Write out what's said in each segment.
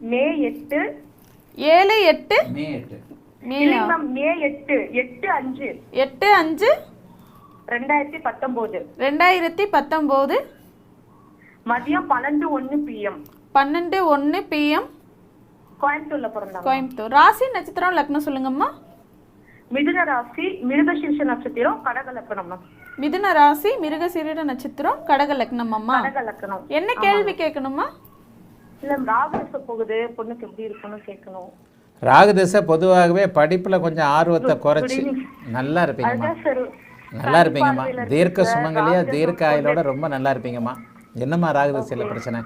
மே 8 7 8 மே 8 இல்லைங்க மேம், மே 8 8/5 8/5 2019 2019 மதியம் 12:01 PM 12:01 PM கோயம்புத்தூர்ல பிறந்தாங்க. கோயம்புத்தூர். ராசி நட்சத்திரம் லக்னம் சொல்லுங்கம்மா. மிதுன ராசி, மிருகசீர்ஷ நட்சத்திரம், கடக லக்னம் மேம். மிதுன ராசி, மிருகசீரிட நட்சத்திரம், கடக லக்னம் அம்மா. கடக லக்னம். என்ன கேள்வி கேட்கணுமா? இல்ல ராகுதசை போகுது, பொண்ணுக்கு எப்படி இருக்குன்னு கேட்கணும். ராகு திசை பொதுவாகவே படிப்பில் கொஞ்சம் ஆர்வத்தை குறைச்சி நல்லா இருப்பீங்கம்மா. அதான் சார் நல்லா இருப்பீங்கம்மா. தீர்க்க சுமங்கலியா தீர்க்க ஆயுளோட ரொம்ப நல்லா இருப்பீங்கம்மா. என்னம்மா ராகு திசையில் பிரச்சனை?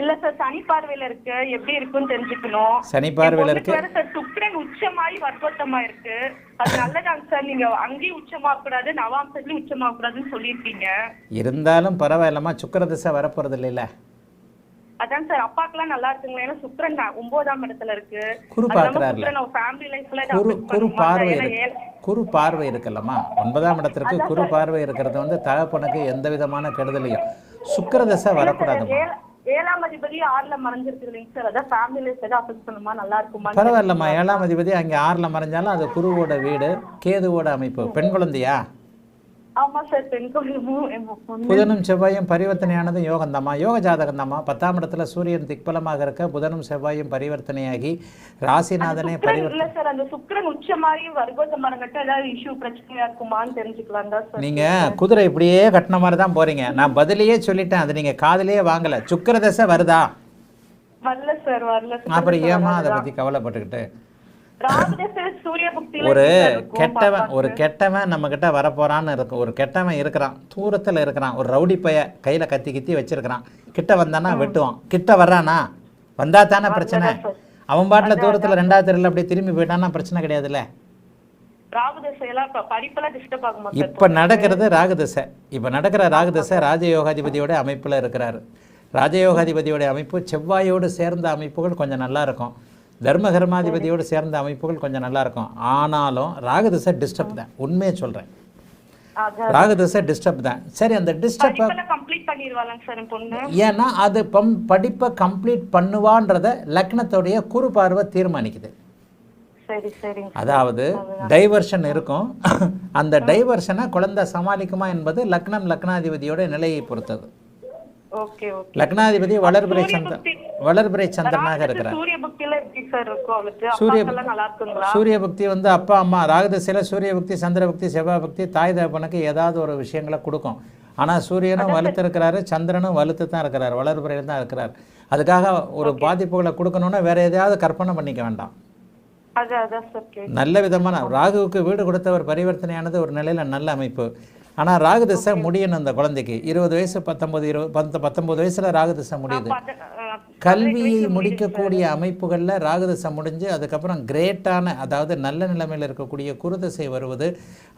இல்ல சார், சனி பார்வையில இருக்கு, எப்படி இருக்குன்னு தெரிஞ்சுக்கணும். சனி பார்வையில இருக்கு சார், சுக்கிரன் உச்சமாயி வர்க்கோத்தமா இருக்கு. அது நல்லதாங்க சார். நீங்க அங்கேயும் உச்சமாக கூடாது, நவாம்சத்துலயும் உச்சமாக கூடாதுன்னு சொல்லியிருக்கீங்க. இருந்தாலும் பரவாயில்லம்மா, சுக்கிர திசை வரப்போறது இல்லைல்ல. அதான் சார், அப்பாக்கெல்லாம் நல்லா இருக்குங்களா? ஏன்னா சுக்கிரன் 9ஆம் இடத்துல இருக்கு. குரு பார்க்கிறார்ல, ஃபேமிலி லைஃப்ல குரு பார்வை இருக்குல்லம்மா. 9ஆம் இடத்திற்கு குரு பார்வை இருக்கிறது வந்து தகப்பனுக்கு எந்த விதமான கெடுதலையும். சுக்கிர திசை வரக்கூடாதுமா. 7ஆம் அதிபதி 6ல மறைஞ்சிருக்கு இல்லைங்க சார், அதான் ஃபேமிலி லைஃப் ஏதாவது அஃபெக்ட் பண்ணுமா, நல்லா இருக்குமா? பரவாயில்லம்மா. 7ஆம் அதிபதி அங்கே 6ல மறைஞ்சாலும் அது குருவோட வீடு, கேதுவோட அமைப்பு. பெண் குழந்தையா? ஆமா சார், பெண் குழந்தையும். புதனும் செவ்வாயும் பரிவர்த்தனையானது யோகம் தாம்மா, யோக ஜாதகம் தாம்மா. 10ஆம் இடத்துல சூரியன் திக்பலமாக இருக்க புதனும் செவ்வாயும் பரிவர்த்தனையாகி ராசிநாதனே இல்ல சார், அந்த சுக்கிரன் உச்சமாயி வர்க்கோத்த மரங்கட்ட ஏதாவது இஷ்யூ பிரச்சனையா இருக்குமான்னு தெரிஞ்சுக்கலாம் தான் சார். நீங்க குதிரை இப்படியே கட்டின மாதிரி தான் போறீங்க. நான் பதிலையே சொல்லிட்டேன், அது நீங்க காதலியே வாங்கல. சுக்கிர தசை வருதா? வரல சார், வரல சார். அப்புறம் ஏமா அதை பத்தி கவலைப்பட்டுக்கிட்டு? ஒரு கெட்டவன் நம்ம கிட்ட வரப்போறான்னு இருக்கு. ஒரு கெட்டவன் இருக்கிறான், தூரத்துல இருக்கிறான். ஒரு ரவுடி பைய கையில கத்தி வச்சிருக்கிறான். கிட்ட வந்தானா வெட்டுவான். கிட்ட வர்றானா வந்தா தானே பிரச்சனை. அவன் பாட்டுல தூரத்துல 2வது தெருல அப்படியே திரும்பி போயிட்டான்னா பிரச்சனை கிடையாதுல்ல. இப்ப நடக்கிறது ராகுதசை. இப்ப நடக்கிற ராகுதசை ராஜயோகாதிபதியோட அமைப்புல இருக்கிறாரு. ராஜயோகாதிபதியோட அமைப்பு செவ்வாயோடு சேர்ந்த அமைப்புகள் கொஞ்சம் நல்லா இருக்கும். தர்மகர்மாதிபதியோடு சேர்ந்த அமைப்புகள் கொஞ்சம் நல்லா இருக்கும். ஆனாலும் ராகுதசை டிஸ்டர்ப் தான், உண்மையை சொல்றேன். ராகுதசை டிஸ்டர்ப் தான். சரி, அந்த டிஸ்டர்ப் ஏன்னா அது படிப்பை கம்ப்ளீட் பண்ணுவான்றத லக்னத்தோடைய குரு பார்வை தீர்மானிக்குது. அதாவது டைவர்ஷன் இருக்கும். அந்த டைவர்ஷனை குழந்தை சமாளிக்குமா என்பது லக்னம் லக்னாதிபதியோட நிலையை பொறுத்தது. லக்னாதிபதி வளர்பிறை சந்திரனாக இருக்கிறார். சூரிய பக்தி வந்து அப்பா அம்மா ராகுதசையில சூரிய பக்தி, சந்திர பக்தி, செவ்வாய் பக்தி தாய் தகப்பனுக்கு ஏதாவது ஒரு விஷயங்களை கொடுக்கும். ஆனால் சூரியனும் வலுத்து இருக்கிறாரு, சந்திரனும் வலுத்து தான் இருக்கிறார், வளர்பிறையில் தான் இருக்கிறார். அதுக்காக ஒரு பாதிப்புகளை கொடுக்கணும்னா வேற எதையாவது கற்பனை பண்ணிக்க வேண்டாம். நல்ல விதமான ராகுவுக்கு வீடு கொடுத்தவர் பரிவர்த்தனையானது ஒரு நிலையில நல்ல அமைப்பு. ஆனால் ராகுதசை முடியணும் அந்த குழந்தைக்கு. 20 வயசு 19 வயசுல ராகுதசை முடியுது. கல்வியை முடிக்கக்கூடிய அமைப்புகளில் ராகுதசை முடிஞ்சு அதுக்கப்புறம் கிரேட்டான, அதாவது நல்ல நிலைமையில் இருக்கக்கூடிய குருதசை வருவது.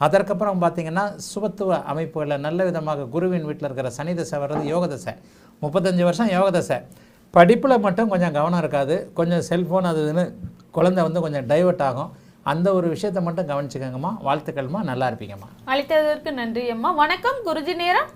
அதற்கப்புறம் பார்த்தீங்கன்னா சுபத்துவ அமைப்புகளில் நல்ல விதமாக குருவின் வீட்டில் இருக்கிற சனி தசை வர்றது யோகதசை. 35 வருஷம் யோகதசை. படிப்பில் மட்டும் கொஞ்சம் கவனம் இருக்காது. கொஞ்சம் செல்ஃபோன் அது இதுன்னு குழந்தை வந்து கொஞ்சம் டைவர்ட் ஆகும். அந்த ஒரு விஷயத்தை மட்டும் கவனிச்சுக்கோங்கம்மா. வாழ்த்துக்கள்மா, நல்லா இருப்பீங்கம்மா. அழைத்ததற்கு நன்றி அம்மா. வணக்கம் குருஜி. நேரம்